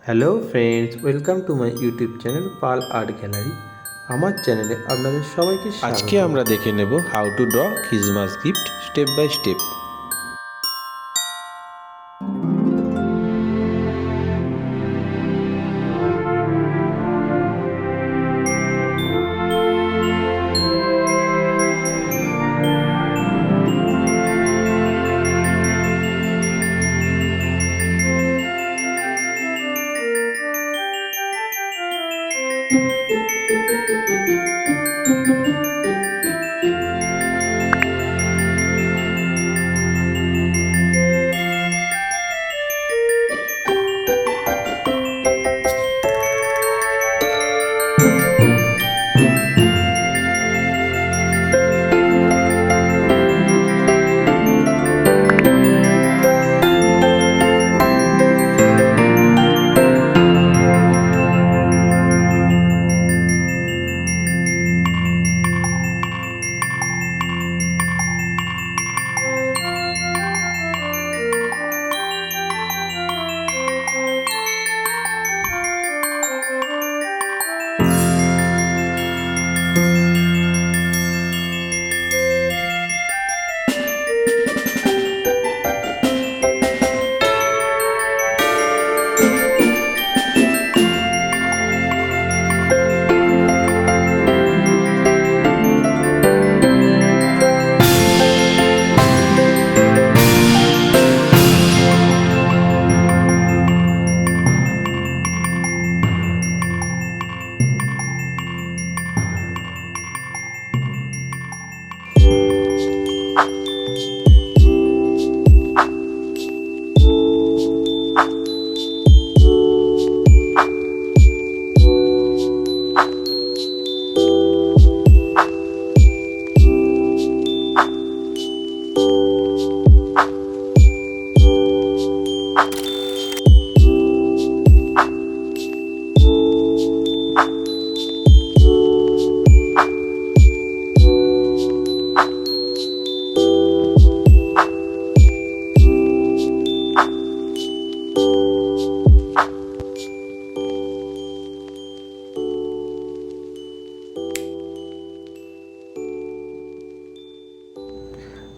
Hello friends, welcome to my YouTube channel Pal art gallery. আমার চ্যানেলে আপনাদের সবাইকে আজকে স্বাগত। আমরা দেখে নেব how to draw Christmas gift step by step.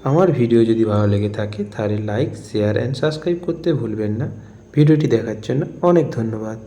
আমার ভিডিও যদি ভালো লেগে থাকে তাহলে লাইক, শেয়ার অ্যান্ড সাবস্ক্রাইব করতে ভুলবেন না। ভিডিওটি দেখার জন্য অনেক ধন্যবাদ।